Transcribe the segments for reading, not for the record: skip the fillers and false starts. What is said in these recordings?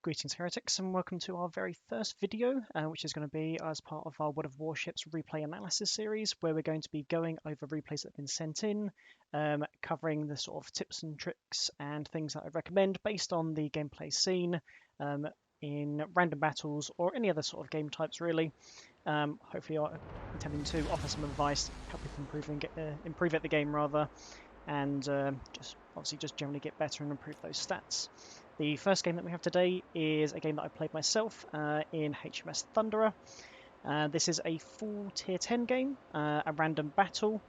Greetings heretics, and welcome to our very first video, which is going to be as part of our World of Warships replay analysis series, where we're going to be going over replays that have been sent in, covering the sort of tips and tricks and things that I recommend based on the gameplay seen in random battles or any other sort of game types really. Hopefully I'm intending to offer some advice, help people improve at the game rather, and just generally get better and improve those stats. The first game that we have today is a game that I played myself in HMS Thunderer. This is a full tier 10 game, a random battle,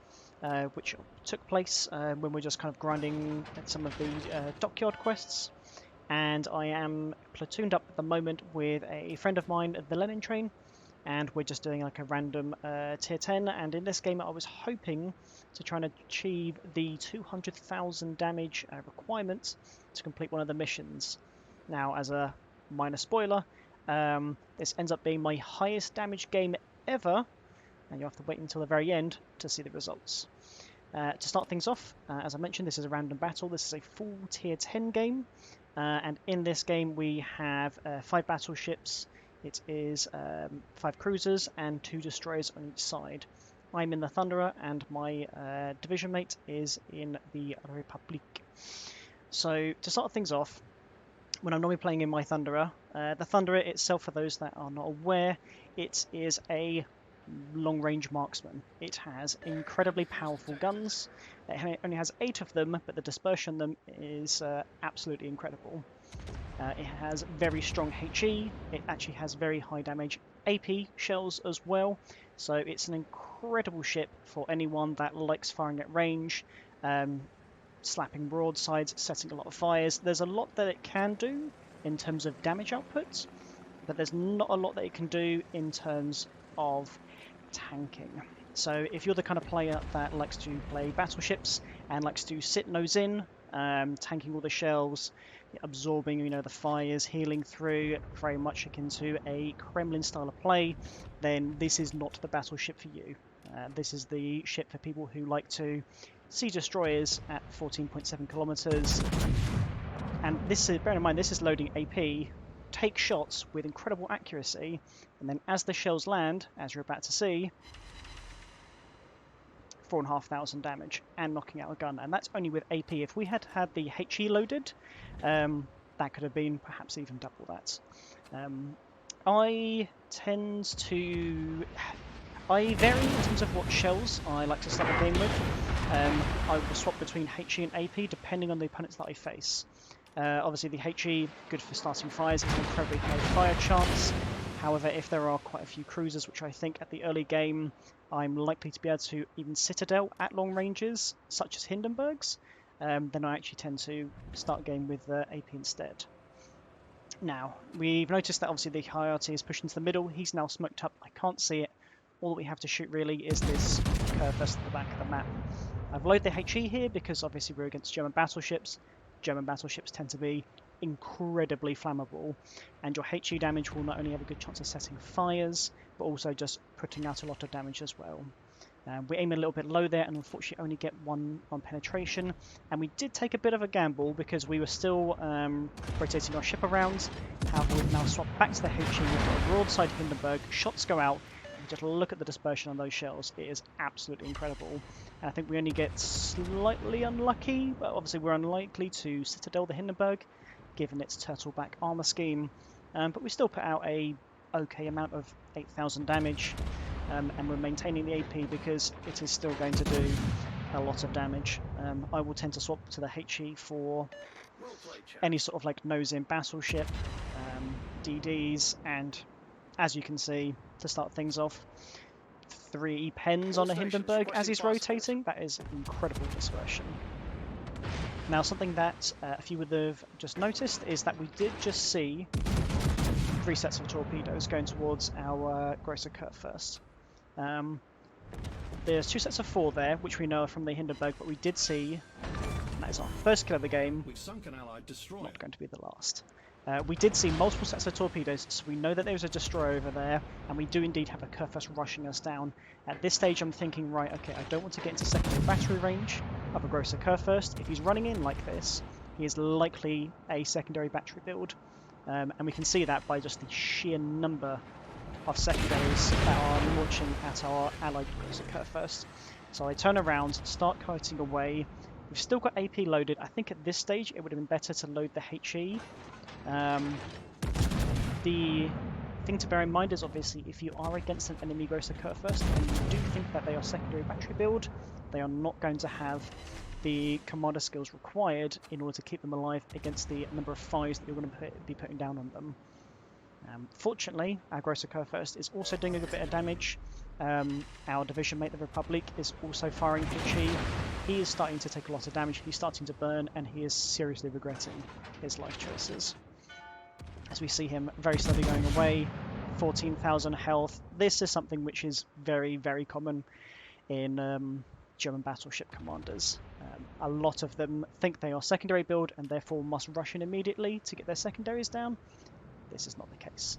which took place when we were just kind of grinding at some of the dockyard quests. And I am platooned up at the moment with a friend of mine at the Lenin train, and we're just doing like a random tier 10. And in this game I was hoping to try and achieve the 200,000 damage requirement to complete one of the missions. Now, as a minor spoiler, this ends up being my highest damage game ever, and you have to wait until the very end to see the results. To start things off, as I mentioned, this is a random battle. This is a full tier 10 game, and in this game we have 5 battleships. It is 5 cruisers and 2 destroyers on each side. I'm in the Thunderer and my division mate is in the Republic. So to start things off, when I'm normally playing in my Thunderer, the Thunderer itself, for those that are not aware, it is a long-range marksman. It has incredibly powerful guns. It only has 8 of them, but the dispersion on them is absolutely incredible. It has very strong HE. It actually has very high damage AP shells as well. So it's an incredible ship for anyone that likes firing at range, slapping broadsides, setting a lot of fires. There's a lot that it can do in terms of damage output, but there's not a lot that it can do in terms of tanking. So if you're the kind of player that likes to play battleships and likes to sit nose in, tanking all the shells, absorbing the fires, healing through, very much akin to a Kremlin style of play, then this is not the battleship for you. This is the ship for people who like to see destroyers at 14.7 kilometers, and this is, bear in mind, this is loading AP, take shots with incredible accuracy, and then as the shells land, as you're about to see, 4,500 damage and knocking out a gun, and that's only with AP. If we had had the HE loaded, that could have been perhaps even double that. I vary in terms of what shells I like to start the game with. I will swap between HE and AP depending on the opponents that I face. Obviously the HE, good for starting fires, it's an incredibly high fire chance. However, if there are quite a few cruisers, which I think at the early game I'm likely to be able to even citadel at long ranges, such as Hindenburgs, then I actually tend to start a game with AP instead. Now, we've noticed that obviously the hierarchy is pushed into the middle. He's now smoked up. I can't see it. All that we have to shoot really is this curve at the back of the map. I've loaded the HE here because obviously we're against German battleships. German battleships tend to be incredibly flammable, and your HE damage will not only have a good chance of setting fires, but also just putting out a lot of damage as well. We aim a little bit low there and unfortunately only get one on penetration, and we did take a bit of a gamble because we were still rotating our ship around. However, we've now swapped back to the HE, we've got a broadside Hindenburg, shots go out, and just look at the dispersion on those shells, it is absolutely incredible. And I think we only get slightly unlucky, but obviously we're unlikely to citadel the Hindenburg given its turtleback armor scheme, but we still put out a okay amount of 8,000 damage, and we're maintaining the AP because it is still going to do a lot of damage. I will tend to swap to the HE for any sort of like nose-in battleship, DDs, and as you can see, to start things off, 3 pens on a Hindenburg as he's rotating. That is incredible dispersion. Now, something that a few would have just noticed is that we did just see 3 sets of torpedoes going towards our Grosser Curve first. There's 2 sets of 4 there, which we know are from the Hindenburg, but we did see, and that is our first kill of the game, not going to be the last. We did see multiple sets of torpedoes, so we know that there's a destroyer over there, and we do indeed have a curve first rushing us down. At this stage I'm thinking, right, okay, I don't want to get into secondary battery range of a Grosser Curve first. If he's running in like this, he is likely a secondary battery build. And we can see that by just the sheer number of secondaries that are launching at our allied Gross first. So I turn around, start kiting away. We've still got AP loaded. I think at this stage it would have been better to load the HE. The thing to bear in mind is obviously if you are against an enemy Gross first and you do think that they are secondary battery build, they are not going to have the commander skills required in order to keep them alive against the number of fires that you're going to be putting down on them. Fortunately, our Gross first is also doing a good bit of damage. Our division mate, the Republic, is also firing HE. He is starting to take a lot of damage, he's starting to burn, and he is seriously regretting his life choices. As we see him very slowly going away, 14,000 health. This is something which is very, very common in German battleship commanders. A lot of them think they are secondary build and therefore must rush in immediately to get their secondaries down. This is not the case.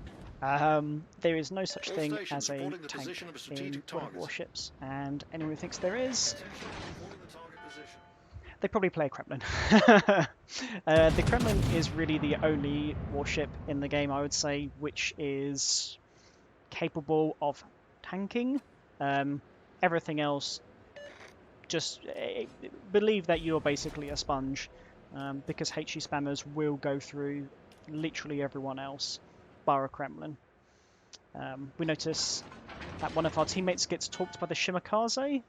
There is no such thing as a tank in World of Warships, and anyone who thinks there is, they probably play a Kremlin. The Kremlin is really the only warship in the game, I would say, which is capable of tanking. Everything else, just believe that you're basically a sponge, because HE spammers will go through literally everyone else, bar a Kremlin. We notice that one of our teammates gets talked by the Shimakaze.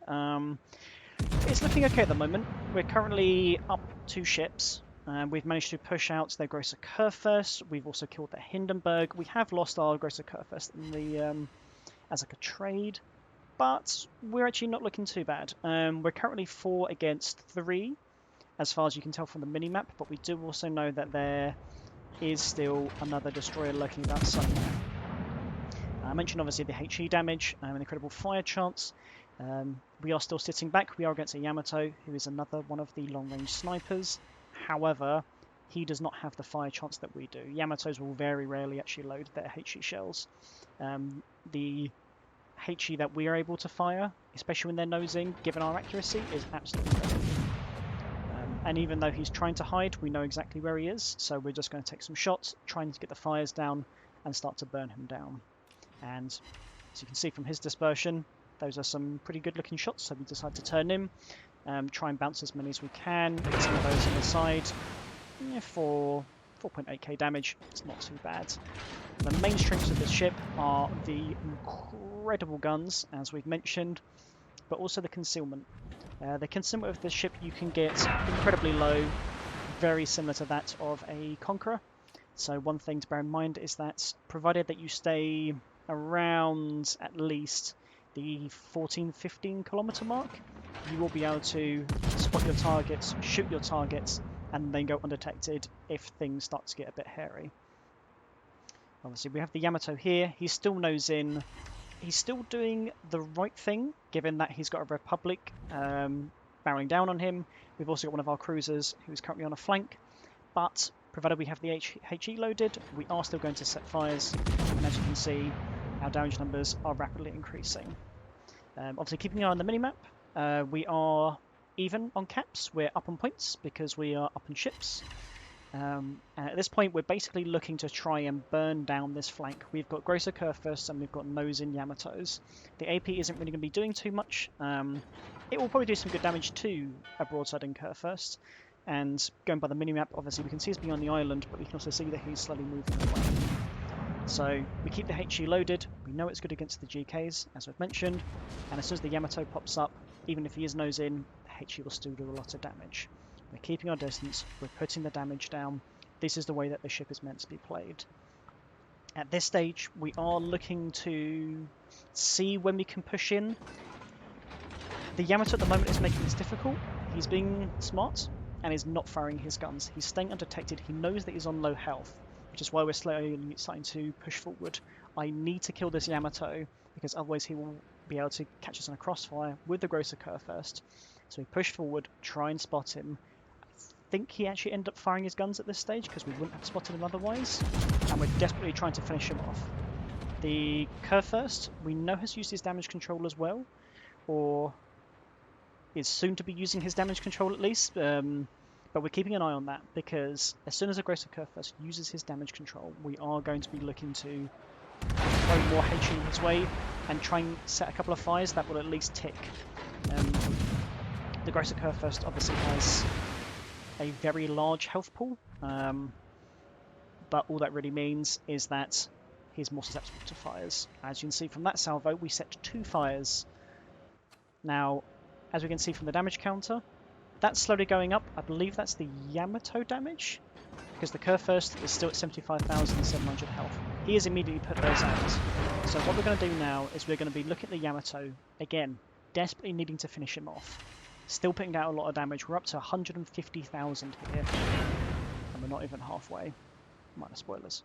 It's looking okay at the moment. We're currently up 2 ships. We've managed to push out their Gross first. We've also killed their Hindenburg. We have lost our Gross first in the as like a trade, but we're actually not looking too bad. We're currently 4 against 3, as far as you can tell from the minimap, but we do also know that there is still another destroyer lurking about somewhere. I mentioned obviously the HE damage and the incredible fire chance. We are still sitting back. We are against a Yamato, who is another one of the long-range snipers. However, he does not have the fire chance that we do. Yamatos will very rarely actually load their HE shells. The HE that we are able to fire, especially when they're nosing, given our accuracy, is absolutely incredible. And even though he's trying to hide, we know exactly where he is, so we're just going to take some shots, trying to get the fires down and start to burn him down. And as you can see from his dispersion, those are some pretty good looking shots, so we decide to turn him, try and bounce as many as we can, get some of those on the side. For 4.8k damage, it's not too bad. The main strengths of this ship are the incredible guns, as we've mentioned, but also the concealment. The concealment of this ship you can get incredibly low, very similar to that of a Conqueror. So one thing to bear in mind is that provided that you stay around at least the 14-15 kilometer mark, you will be able to spot your targets, shoot your targets, and then go undetected if things start to get a bit hairy. Obviously we have the Yamato here. He's still nose in. He's still doing the right thing, given that he's got a Republic barreling down on him. We've also got one of our cruisers who's currently on a flank, but provided we have the HE loaded, we are still going to set fires, and as you can see, our damage numbers are rapidly increasing. Obviously keeping an eye on the minimap, we are even on caps, we're up on points because we are up in ships. And at this point we're basically looking to try and burn down this flank. We've got Gross first and we've got nose in Yamatos. The AP isn't really going to be doing too much. It will probably do some good damage to a broadside and first. And going by the minimap, obviously we can see he's beyond the island, but we can also see that he's slowly moving away. So we keep the HE loaded, we know it's good against the GKs, as we've mentioned, and as soon as the Yamato pops up, even if he is nose in, HE will still do a lot of damage. We're keeping our distance, we're putting the damage down. This is the way that the ship is meant to be played. At this stage, we are looking to see when we can push in. The Yamato at the moment is making this difficult. He's being smart and is not firing his guns. He's staying undetected. He knows that he's on low health, which is why we're slowly starting to push forward. I need to kill this Yamato because otherwise he will be able to catch us in a crossfire with the Gross first. So we push forward, try and spot him. I think he actually ended up firing his guns at this stage because we wouldn't have spotted him otherwise, and we're desperately trying to finish him off. The first we know has used his damage control as well, or is soon to be using his damage control at least, But we're keeping an eye on that, because as soon as Aggressor Kurfürst uses his damage control, we are going to be looking to throw more HE his way and try and set a couple of fires that will at least tick. The Aggressor Kurfürst obviously has a very large health pool, but all that really means is that he's more susceptible to fires. As you can see from that salvo, we set 2 fires. Now, as we can see from the damage counter, that's slowly going up. I believe that's the Yamato damage, because the Kurfürst is still at 75,700 health. He has immediately put those out. So what we're going to do now is we're going to be looking at the Yamato, again, desperately needing to finish him off. Still putting out a lot of damage. We're up to 150,000 here, and we're not even halfway, minus spoilers.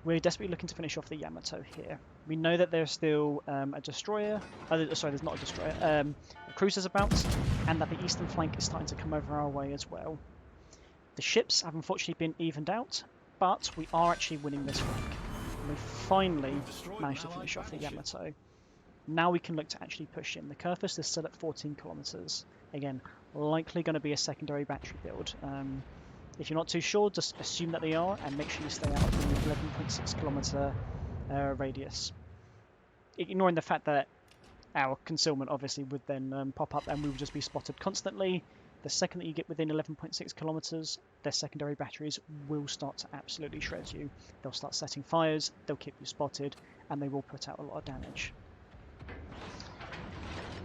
We're desperately looking to finish off the Yamato here. We know that there's still a destroyer, sorry, there's not a destroyer, cruisers about, and that the eastern flank is starting to come over our way as well. The ships have unfortunately been evened out, but we are actually winning this flank. We finally managed to finish off the Yamato. Now we can look to actually push in. The Kurfürst is still at 14 kilometers. Again, likely going to be a secondary battery build. If you're not too sure, just assume that they are, and make sure you stay out of the 11.6 kilometer radius. Ignoring the fact that our concealment obviously would then pop up and we would just be spotted constantly. The second that you get within 11.6 kilometers, their secondary batteries will start to absolutely shred you. They'll start setting fires, they'll keep you spotted, and they will put out a lot of damage.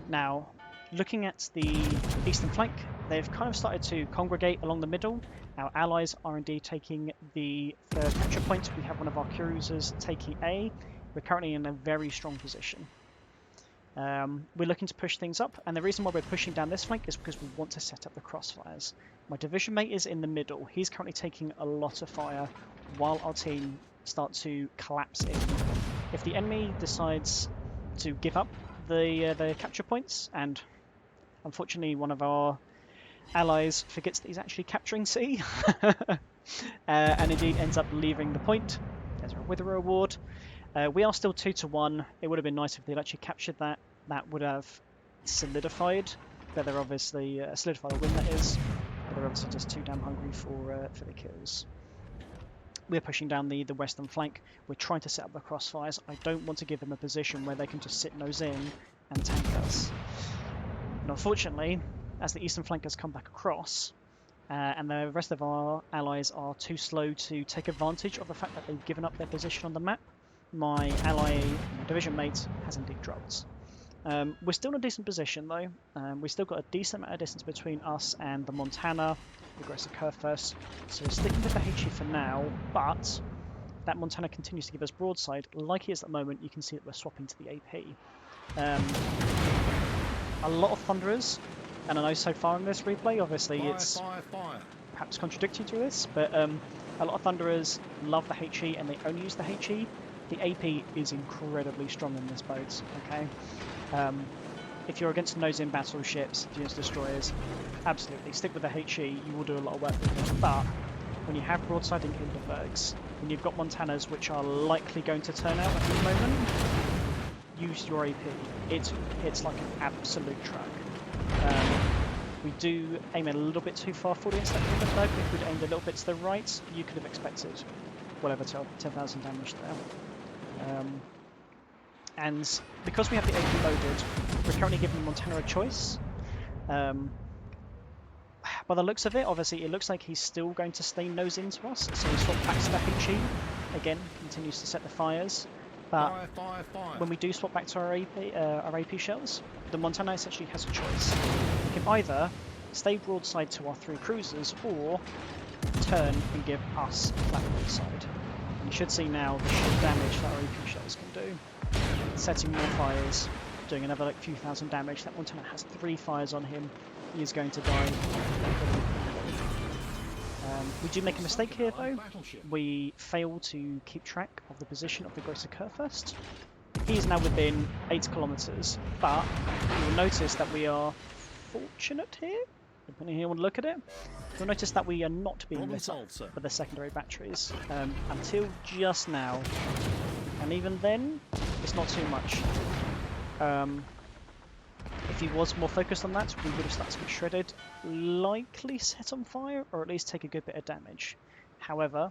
Now, looking at the eastern flank, they've kind of started to congregate along the middle. Our allies are indeed taking the third capture point. We have one of our cruisers taking A. We're currently in a very strong position. We're looking to push things up, and the reason why we're pushing down this flank is because we want to set up the crossfires. My division mate is in the middle. He's currently taking a lot of fire while our team start to collapse in. If the enemy decides to give up the capture points, and unfortunately one of our allies forgets that he's actually capturing C, and indeed ends up leaving the point, there's our Witherer award. We are still 2-1. It would have been nice if they'd actually captured that. That would have solidified. But they're obviously solidified a win, that is. But they're obviously just too damn hungry for the kills. We're pushing down the western flank. We're trying to set up the crossfires. I don't want to give them a position where they can just sit nose in and tank us. And unfortunately, as the eastern flank has come back across, and the rest of our allies are too slow to take advantage of the fact that they've given up their position on the map, my ally, my division mate, has indeed dropped. We're still in a decent position though. We've still got a decent amount of distance between us and the Montana, the Aggressor Kurfürst, so we're sticking with the HE for now, but that Montana continues to give us broadside. Like he is at the moment, you can see that we're swapping to the AP. A lot of Thunderers, and I know so far in this replay, obviously it's perhaps contradictory to this, but a lot of Thunderers love the HE and they only use the HE. The AP is incredibly strong in this boat, okay? If you're against nose-in battleships, if you're against destroyers, absolutely, stick with the HE, you will do a lot of work with it. But when you have broadsiding Hindenburgs, when you've got Montanas which are likely going to turn out at the moment, use your AP. It hits like an absolute truck. We do aim a little bit too far forward against that Hindenburg. If we'd aimed a little bit to the right, you could have expected whatever 10,000 damage there. And because we have the AP loaded, we're currently giving Montana a choice. By the looks of it, obviously it looks like he's still going to stay nose into us, so we swap back to the HE. Again, continues to set the fires. But when we do swap back to our AP shells, the Montana essentially has a choice. He can either stay broadside to our 3 cruisers, or turn and give us flat broadside. You should see now the sheer damage that our AP shells can do. Setting more fires, doing another few thousand damage. That Montana has 3 fires on him. He is going to die. We do make a mistake here though. We fail to keep track of the position of the Aggressor Kurfürst. He is now within 8 kilometers, but you will notice that we are fortunate here, depending on how you want to look at it. You'll notice that we are not being lit up by the secondary batteries until just now, and even then, it's not too much. If he was more focused on that, we would have started to get shredded, likely set on fire, or at least take a good bit of damage. However,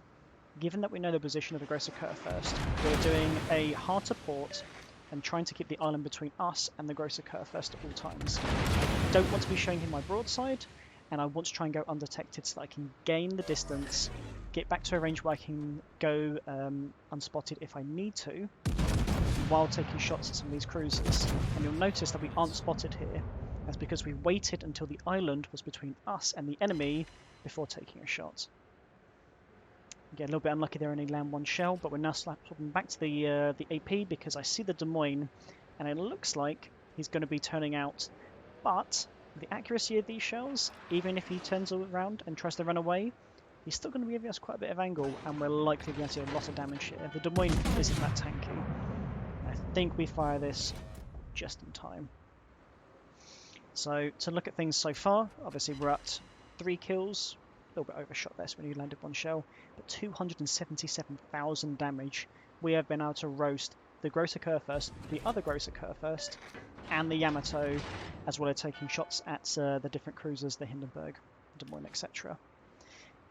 given that we know the position of the Gross Occur first, we're doing a hard to port and trying to keep the island between us and the Gross Occur first at all times. I don't want to be showing him my broadside, and I want to try and go undetected so that I can gain the distance, get back to a range where I can go unspotted if I need to, while taking shots at some of these cruisers. And you'll notice that we aren't spotted here. That's because we waited until the island was between us and the enemy before taking a shot. Again, a little bit unlucky there, only land one shell, but we're now swapping back to the AP because I see the Des Moines, and it looks like he's going to be turning out. But the accuracy of these shells, even if he turns around and tries to run away, he's still going to be giving us quite a bit of angle, and we're likely going to see a lot of damage here. The Des Moines isn't that tanky. I think we fire this just in time. So to look at things so far, obviously we're at 3 kills, a little bit overshot there, so we only landed 1 shell, but 277,000 damage. We have been able to roast the Gross Occur first, the other Gross Occur first, and the Yamato, as well as taking shots at the different cruisers, the Hindenburg, Des Moines, etc.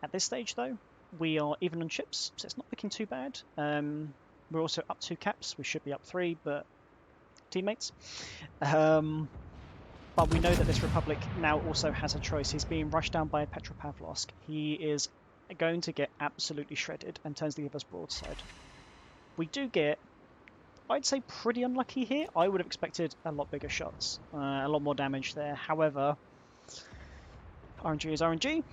At this stage though, we are even on ships, so it's not looking too bad. We're also up 2 caps, we should be up 3, but teammates. But we know that this Republic now also has a choice. He's being rushed down by a Petropavlovsk. He is going to get absolutely shredded and turns the other's broadside. We do get, I'd say, pretty unlucky here. I would have expected a lot bigger shots, a lot more damage there. However, RNG is RNG.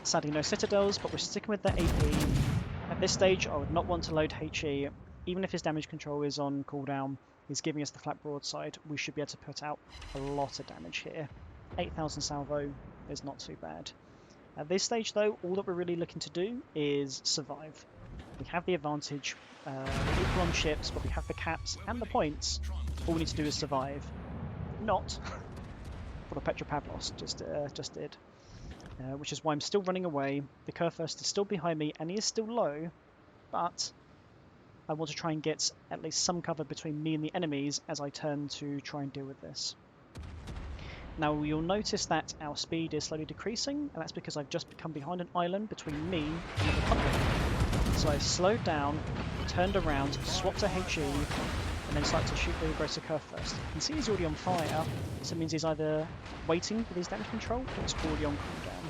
Sadly, no citadels, but we're sticking with the AP. At this stage, I would not want to load HE. Even if his damage control is on cooldown, he's giving us the flat broadside. We should be able to put out a lot of damage here. 8,000 salvo is not too bad. At this stage, though, all that we're really looking to do is survive. We have the advantage. We're equal on ships, but we have the caps and the points. All we need to do is survive. Not what the Petropavlovsk just did. Which is why I'm still running away. The Kurfürst is still behind me, and he is still low, but I want to try and get at least some cover between me and the enemies as I turn to try and deal with this. Now you'll notice that our speed is slowly decreasing, and that's because I've just become behind an island between me and the Republic. So I've slowed down, turned around, swapped to HE, and then started to shoot the Gross Occur first. You can see he's already on fire, so it means he's either waiting with his damage control or it's already on cooldown.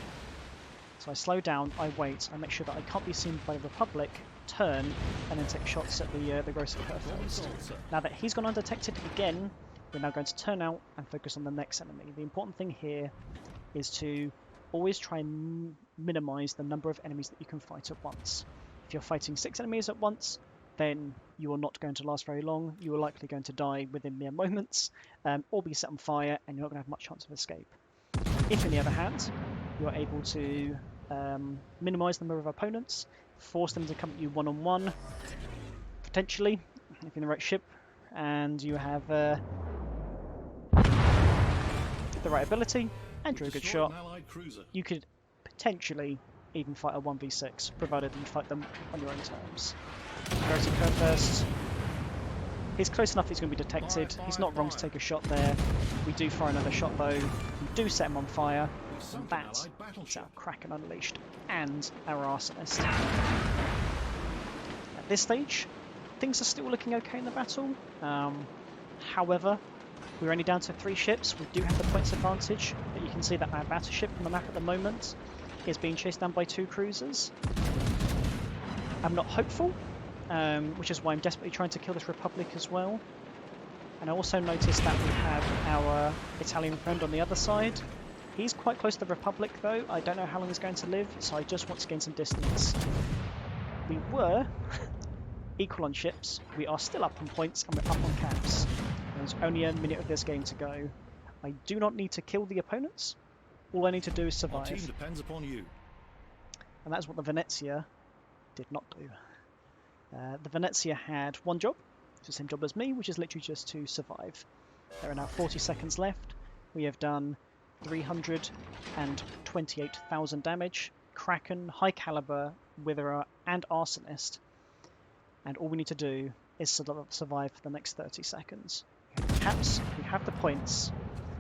So I slow down, I wait, I make sure that I can't be seen by the Republic, turn, and then take shots at the Gross Occur first. Now that he's gone undetected again, we're now going to turn out and focus on the next enemy. The important thing here is to always try and minimise the number of enemies that you can fight at once. If you're fighting 6 enemies at once, then you are not going to last very long. You are likely going to die within mere moments, or be set on fire, and you're not going to have much chance of escape. If, on the other hand, you're able to minimise the number of opponents, force them to come at you one-on-one, potentially, if you're in the right ship, and you have the right ability, and you're a good shot, you could potentially even fight a 1v6, provided you fight them on your own terms. Gross Occur first. He's close enough he's going to be detected. He's not wrong to take a shot there. We do fire another shot though. We do set him on fire. And that is our Kraken Unleashed and our Arsonist. At this stage, things are still looking okay in the battle. However, we're only down to 3 ships. We do have the points advantage, but you can see that our battleship on the map at the moment is being chased down by 2 cruisers. I'm not hopeful, which is why I'm desperately trying to kill this Republic as well. And I also noticed that we have our Italian friend on the other side. He's quite close to the Republic though. I don't know how long he's going to live, so I just want to gain some distance. We were equal on ships. We are still up on points and we're up on caps. There's only a minute of this game to go. I do not need to kill the opponents. All I need to do is survive. Our team depends upon you. And that's what the Venezia did not do. The Venezia had one job, it's the same job as me, which is literally just to survive. There are now 40 seconds left. We have done 328,000 damage. Kraken, High Caliber, Witherer, and Arsonist. And all we need to do is survive for the next 30 seconds. We Perhaps we have the points.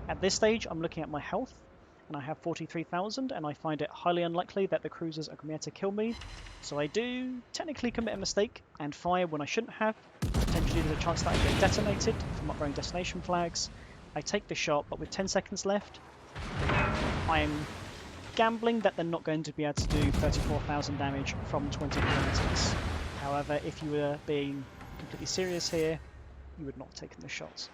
At this stage, I'm looking at my health, and I have 43,000, and I find it highly unlikely that the cruisers are going to be able to kill me. So I do technically commit a mistake and fire when I shouldn't have. Potentially there's a chance that I get detonated from not wearing destination flags. I take the shot, but with 10 seconds left, I'm gambling that they're not going to be able to do 34,000 damage from 20 kilometers. However, if you were being completely serious here, you would not have taken the shots.